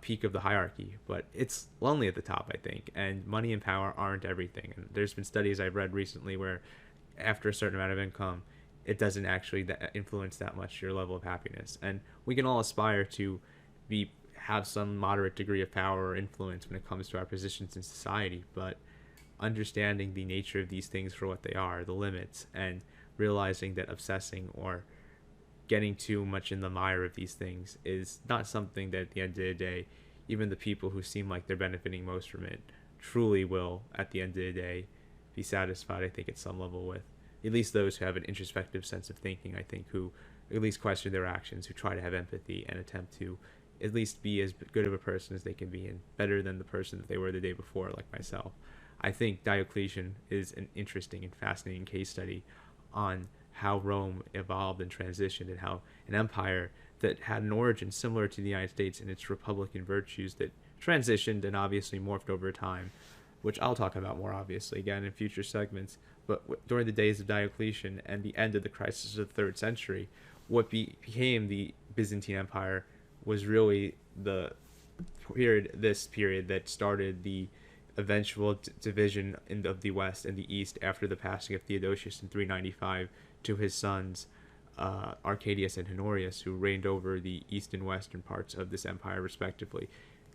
peak of the hierarchy. But it's lonely at the top, I think, and money and power aren't everything. And there's been studies I've read recently where after a certain amount of income, it doesn't actually influence that much your level of happiness. And we can all aspire to have some moderate degree of power or influence when it comes to our positions in society, but understanding the nature of these things for what they are, the limits, and realizing that obsessing or getting too much in the mire of these things is not something that at the end of the day, even the people who seem like they're benefiting most from it truly will, at the end of the day, be satisfied, I think, at some level with. At least those who have an introspective sense of thinking, I think, who at least question their actions, who try to have empathy and attempt to at least be as good of a person as they can be and better than the person that they were the day before, like myself. I think Diocletian is an interesting and fascinating case study on how Rome evolved and transitioned, and how an empire that had an origin similar to the United States in its republican virtues that transitioned and obviously morphed over time, which I'll talk about more obviously again in future segments. But during the days of Diocletian and the end of the crisis of the 3rd century, what became the Byzantine Empire was really this period that started the eventual division of the West and the East after the passing of Theodosius in 395 to his sons Arcadius and Honorius, who reigned over the east and western parts of this empire respectively.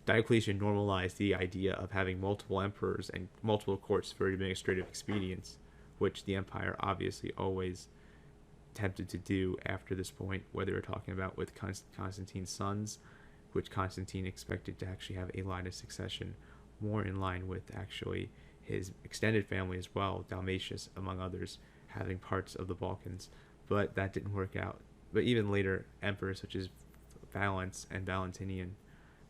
Diocletian normalized the idea of having multiple emperors and multiple courts for administrative expedience, which the empire obviously always tempted to do after this point, whether we're talking about with Constantine's sons, which Constantine expected to actually have a line of succession more in line with actually his extended family as well, Dalmatius among others, having parts of the Balkans, but that didn't work out. But even later, emperors such as Valens and Valentinian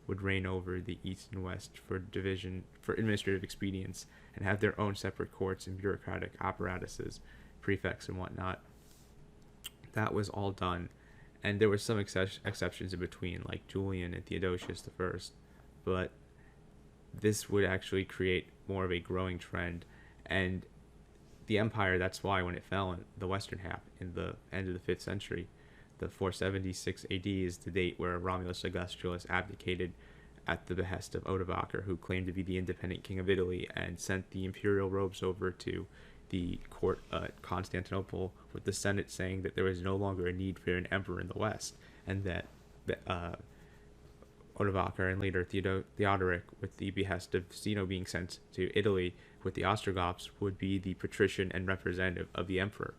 would reign over the east and west for administrative expedience, and have their own separate courts and bureaucratic apparatuses, prefects and whatnot. That was all done, and there were some exceptions in between, like Julian and Theodosius the First, but this would actually create more of a growing trend, and the empire, that's why when it fell in the western half in the end of the 5th century, the 476 AD is the date where Romulus Augustulus abdicated at the behest of Odovaker, who claimed to be the independent king of Italy, and sent the imperial robes over to the court at Constantinople, with the Senate saying that there was no longer a need for an emperor in the West, and that Odovaker and later Theodoric, with the behest of Zeno being sent to Italy with the Ostrogoths, would be the patrician and representative of the emperor.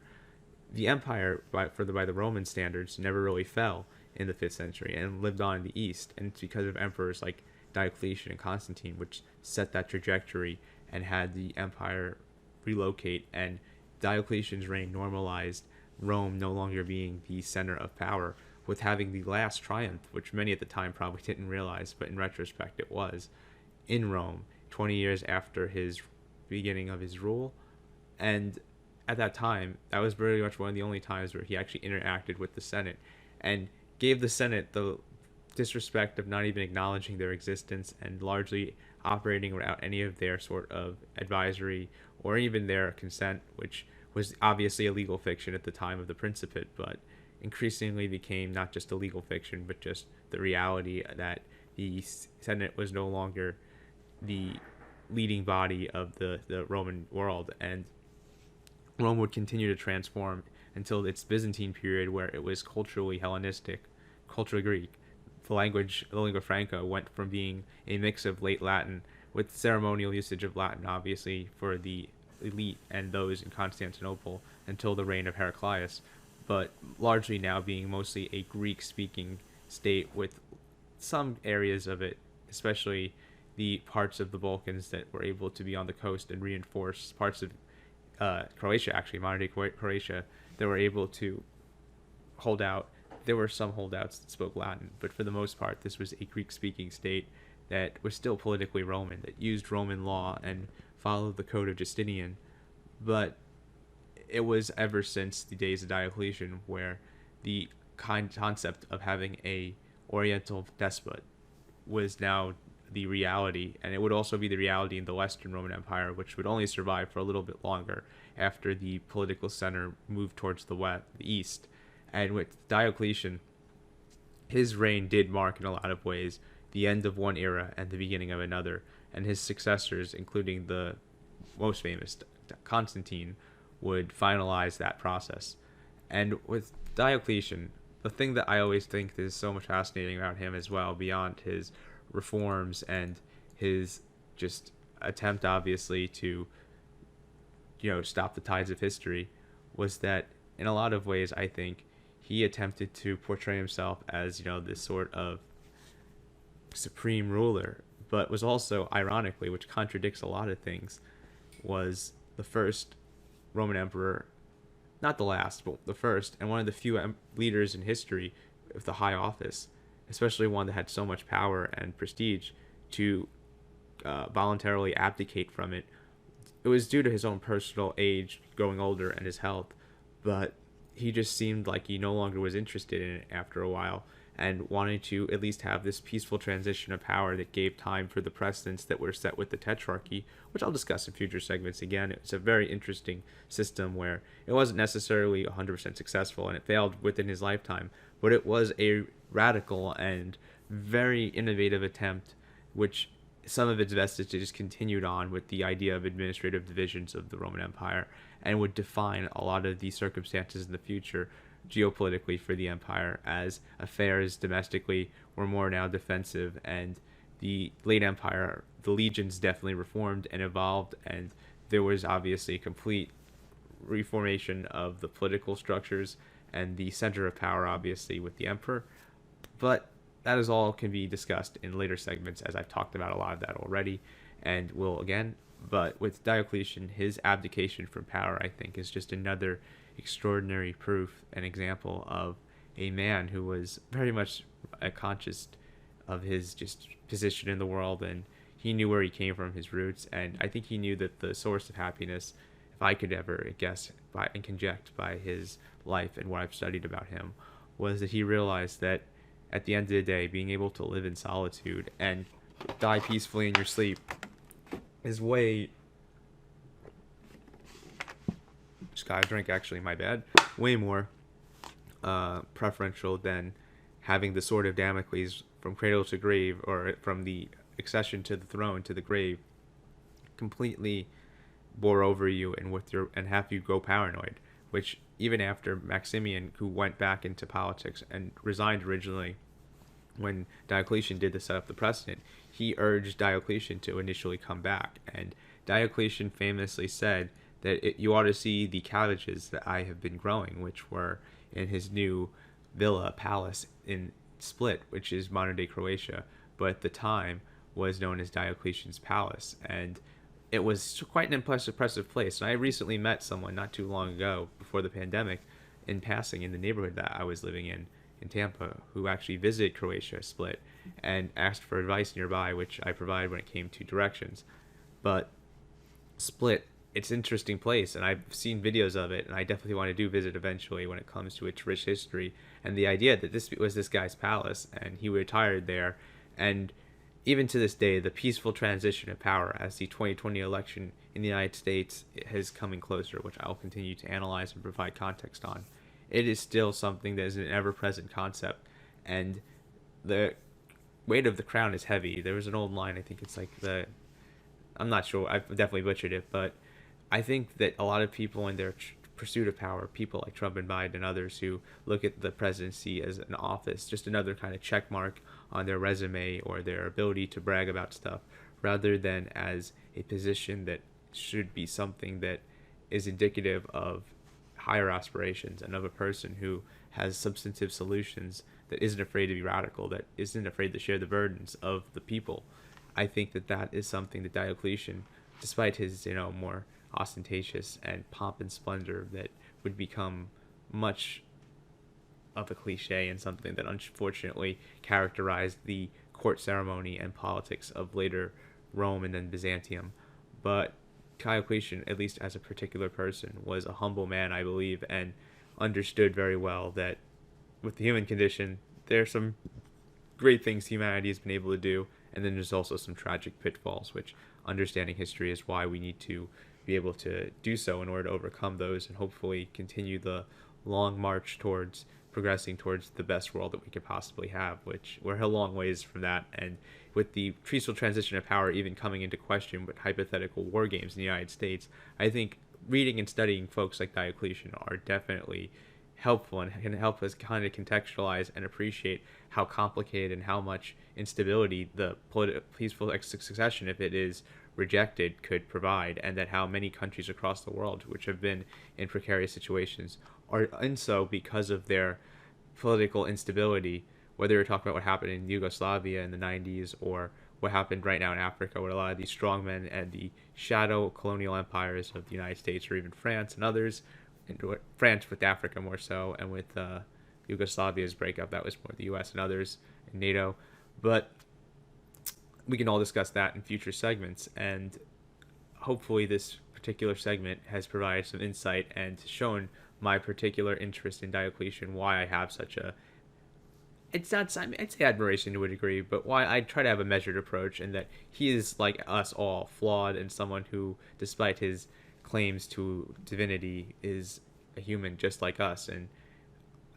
The empire, by the Roman standards, never really fell in the 5th century and lived on in the East, and it's because of emperors like Diocletian and Constantine, which set that trajectory and had the empire relocate, and Diocletian's reign normalized Rome no longer being the center of power, with having the last triumph, which many at the time probably didn't realize, but in retrospect it was, in Rome, 20 years after his beginning of his rule. And at that time, that was very much one of the only times where he actually interacted with the Senate and gave the Senate the disrespect of not even acknowledging their existence and largely operating without any of their sort of advisory or even their consent, which was obviously a legal fiction at the time of the Principate, but increasingly became not just a legal fiction, but just the reality that the Senate was no longer the leading body of the Roman world, and Rome would continue to transform until its Byzantine period, where it was culturally Hellenistic, culturally Greek. The lingua franca, went from being a mix of late Latin with ceremonial usage of Latin, obviously, for the elite and those in Constantinople until the reign of Heraclius, but largely now being mostly a Greek-speaking state with some areas of it, especially the parts of the Balkans that were able to be on the coast and reinforce parts of Croatia, actually modern day Croatia, that were able to hold out. There were some holdouts that spoke Latin, but for the most part, this was a Greek-speaking state that was still politically Roman, that used Roman law and followed the code of Justinian. But it was ever since the days of Diocletian where the concept of having a Oriental despot was now the reality, and it would also be the reality in the Western Roman Empire, which would only survive for a little bit longer after the political center moved towards the east. And with Diocletian, his reign did mark in a lot of ways the end of one era and the beginning of another, and his successors, including the most famous Constantine, would finalize that process. And with Diocletian, the thing that I always think is so much fascinating about him as well, beyond his reforms and his just attempt, obviously, to stop the tides of history, was that in a lot of ways, I think he attempted to portray himself as this sort of supreme ruler, but was also, ironically, which contradicts a lot of things, was the first Roman emperor, not the last, but the first, and one of the few leaders in history of the high office, especially one that had so much power and prestige, to voluntarily abdicate from it. It was due to his own personal age, growing older, and his health, but he just seemed like he no longer was interested in it after a while, and wanted to at least have this peaceful transition of power that gave time for the precedents that were set with the Tetrarchy, which I'll discuss in future segments again. It's a very interesting system where it wasn't necessarily 100% successful, and it failed within his lifetime, but it was a radical and very innovative attempt, which some of its vestiges continued on with the idea of administrative divisions of the Roman Empire, and would define a lot of the circumstances in the future geopolitically for the empire, as affairs domestically were more now defensive, and the late empire, the legions definitely reformed and evolved, and there was obviously a complete reformation of the political structures and the center of power, obviously, with the emperor. But that is all can be discussed in later segments, as I've talked about a lot of that already, and will again. But with Diocletian, his abdication from power, I think, is just another extraordinary proof and example of a man who was very much conscious of his just position in the world, and he knew where he came from, his roots, and I think he knew that the source of happiness, if I could ever guess by and conject by his life and what I've studied about him, was that he realized that at the end of the day, being able to live in solitude and die peacefully in your sleep is way way more preferential than having the sword of Damocles from cradle to grave, or from the accession to the throne to the grave, completely bore over you and have you go paranoid. Which even after Maximian, who went back into politics and resigned originally when Diocletian did to set up the precedent, he urged Diocletian to initially come back, and Diocletian famously said that you ought to see the cabbages that I have been growing, which were in his new palace in Split, which is modern-day Croatia, but at the time was known as Diocletian's Palace, and it was quite an impressive place. And I recently met someone not too long ago, before the pandemic, in passing in the neighborhood that I was living in Tampa, who actually visited Croatia, Split, and asked for advice nearby, which I provided when it came to directions. But Split, it's an interesting place, and I've seen videos of it, and I definitely want to do visit eventually when it comes to its rich history, and the idea that this was this guy's palace, and he retired there, and even to this day, the peaceful transition of power as the 2020 election in the United States is coming closer, which I'll continue to analyze and provide context on. It is still something that is an ever-present concept, and the weight of the crown is heavy. There was an old line, I think it's like I'm not sure, I've definitely butchered it, but I think that a lot of people in their pursuit of power, people like Trump and Biden and others who look at the presidency as an office, just another kind of check mark on their resume or their ability to brag about stuff, rather than as a position that should be something that is indicative of higher aspirations and of a person who has substantive solutions that isn't afraid to be radical, that isn't afraid to share the burdens of the people. I think that is something that Diocletian, despite his more ostentatious and pomp and splendor, that would become much of a cliche and something that unfortunately characterized the court ceremony and politics of later Rome and then Byzantium. But Diocletian, at least as a particular person, was a humble man, I believe, and understood very well that with the human condition, there are some great things humanity has been able to do, and then there's also some tragic pitfalls, which understanding history is why we need to be able to do so in order to overcome those and hopefully continue the long march towards progressing towards the best world that we could possibly have, which we're a long ways from that. And with the peaceful transition of power even coming into question with hypothetical war games in the United States, I think reading and studying folks like Diocletian are definitely helpful and can help us kind of contextualize and appreciate how complicated and how much instability the peaceful succession, if it is rejected, could provide, and that how many countries across the world which have been in precarious situations are in so because of their political instability, whether you're talking about what happened in Yugoslavia in the 90s or what happened right now in Africa with a lot of these strongmen and the shadow colonial empires of the United States or even France and others, and France with Africa more so, and with Yugoslavia's breakup, that was more the U.S. and others in NATO. But we can all discuss that in future segments, and hopefully this particular segment has provided some insight and shown my particular interest in Diocletian, why I have such a, it's not, I'd say admiration to a degree, but why I try to have a measured approach, and that he is, like us all, flawed, and someone who, despite his claims to divinity, is a human just like us. And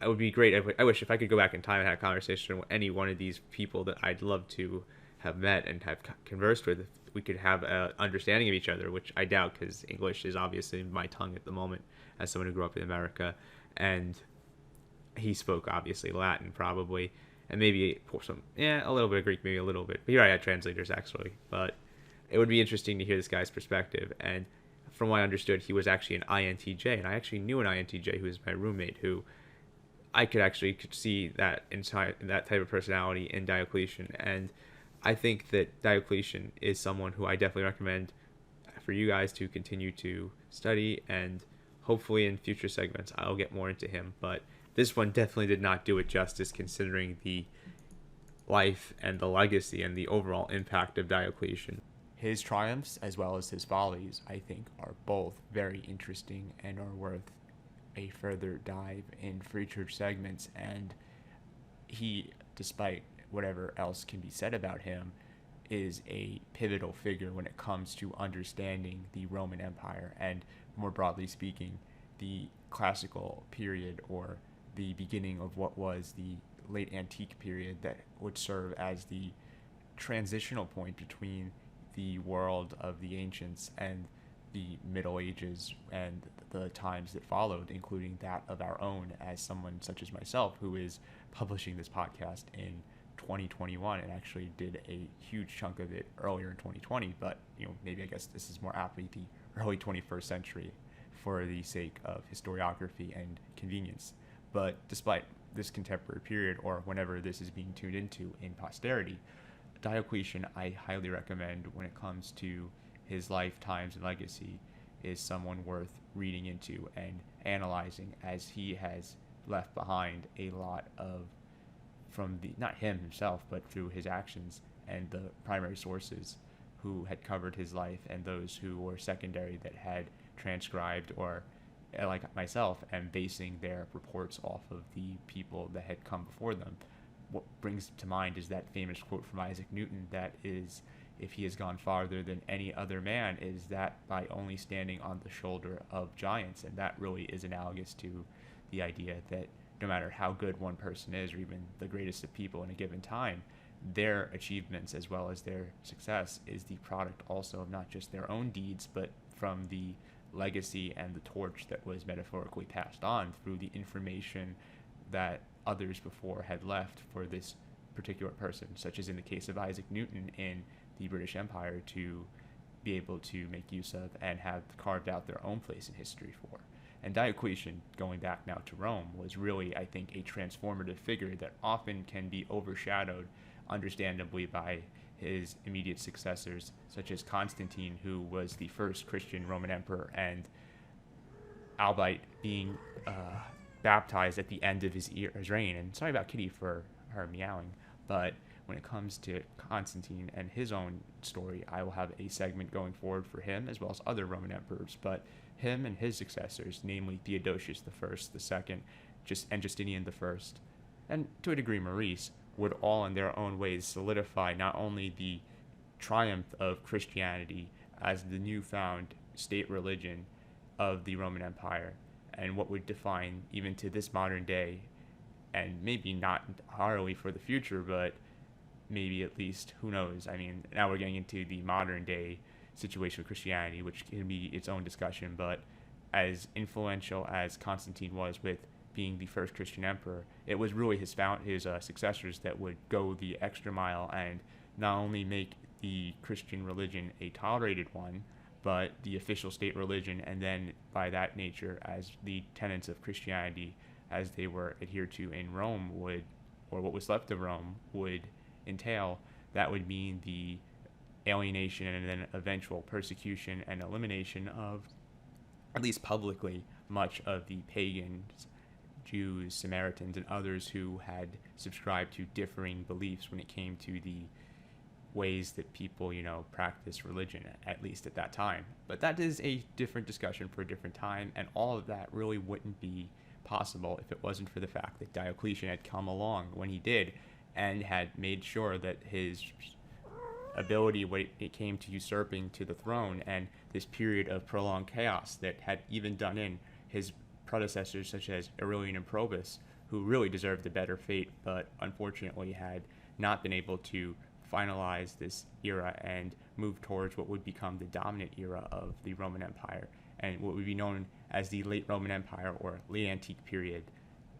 it would be great, I wish if I could go back in time and have a conversation with any one of these people that I'd love to have met and have conversed with, if we could have an understanding of each other, which I doubt, because English is obviously my tongue at the moment as someone who grew up in America, and he spoke obviously Latin probably, and maybe a little bit of Greek, maybe a little bit, but here I had translators actually. But it would be interesting to hear this guy's perspective. And from what I understood, he was actually an INTJ, and I actually knew an INTJ who was my roommate, who I could see that inside that type of personality in Diocletian. And I think that Diocletian is someone who I definitely recommend for you guys to continue to study, and hopefully in future segments I'll get more into him. But this one definitely did not do it justice, considering the life and the legacy and the overall impact of Diocletian.
His triumphs as well as his follies, I think, are both very interesting and are worth a further dive in future segments. And he, despite whatever else can be said about him, is a pivotal figure when it comes to understanding the Roman Empire and, more broadly speaking, the classical period, or the beginning of what was the late antique period that would serve as the transitional point between the world of the ancients and the Middle Ages and the times that followed, including that of our own, as someone such as myself who is publishing this podcast in 2021 and actually did a huge chunk of it earlier in 2020. But maybe I guess this is more aptly the early 21st century for the sake of historiography and convenience. But despite this contemporary period, or whenever this is being tuned into in posterity, Diocletian, I highly recommend when it comes to his lifetimes and legacy, is someone worth reading into and analyzing, as he has left behind a lot of, from the, not him himself, but through his actions and the primary sources who had covered his life, and those who were secondary that had transcribed, or like myself, and basing their reports off of the people that had come before them. What brings to mind is that famous quote from Isaac Newton that is, if he has gone farther than any other man, is that by only standing on the shoulder of giants. And that really is analogous to the idea that no matter how good one person is, or even the greatest of people in a given time, their achievements as well as their success is the product also of not just their own deeds, but from the legacy and the torch that was metaphorically passed on through the information that others before had left for this particular person, such as in the case of Isaac Newton in the British Empire, to be able to make use of and have carved out their own place in history for. And Diocletian, going back now to Rome, was really, I think, a transformative figure that often can be overshadowed, understandably, by his immediate successors, such as Constantine, who was the first Christian Roman emperor, and albeit being baptized at the end of his reign. And sorry about Kitty for her meowing, but when it comes to Constantine and his own story, I will have a segment going forward for him as well as other Roman emperors. But him and his successors, namely Theodosius the second, and Justinian the first, and to a degree Maurice, would all in their own ways solidify not only the triumph of Christianity as the newfound state religion of the Roman Empire, and what would define, even to this modern day, and maybe not entirely for the future, but maybe at least, who knows? I mean, now we're getting into the modern day situation with Christianity, which can be its own discussion, but as influential as Constantine was with being the first Christian emperor, it was really his successors that would go the extra mile and not only make the Christian religion a tolerated one, but the official state religion, and then by that nature, as the tenets of Christianity as they were adhered to in Rome would, or what was left of Rome would entail, that would mean the alienation and then eventual persecution and elimination of, at least publicly, much of the pagans, Jews, Samaritans, and others who had subscribed to differing beliefs when it came to the ways that people, practice religion, at least at that time. But that is a different discussion for a different time, and all of that really wouldn't be possible if it wasn't for the fact that Diocletian had come along when he did and had made sure that his ability when it came to usurping to the throne and this period of prolonged chaos that had even done in his predecessors such as Aurelian and Probus, who really deserved a better fate, but unfortunately had not been able to finalize this era and move towards what would become the dominant era of the Roman Empire and what would be known as the late Roman Empire or late antique period,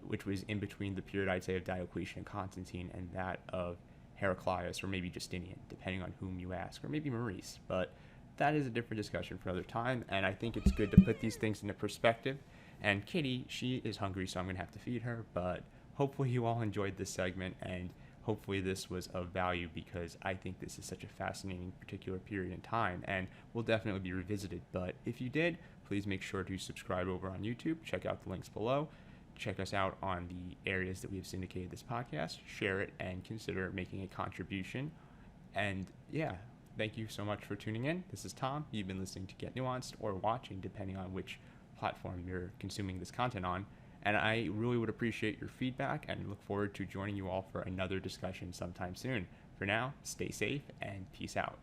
which was in between the period, I'd say, of Diocletian and Constantine and that of Heraclius or maybe Justinian, depending on whom you ask, or maybe Maurice. But that is a different discussion for another time, and I think it's good to put these things into perspective. And Kitty, she is hungry, so I'm going to have to feed her, but hopefully you all enjoyed this segment, and hopefully this was of value, because I think this is such a fascinating particular period in time and will definitely be revisited. But if you did, please make sure to subscribe over on YouTube. Check out the links below. Check us out on the areas that we have syndicated this podcast. Share it and consider making a contribution. And yeah, thank you so much for tuning in. This is Tom. You've been listening to Get Nuanced, or watching, depending on which platform you're consuming this content on. And I really would appreciate your feedback and look forward to joining you all for another discussion sometime soon. For now, stay safe and peace out.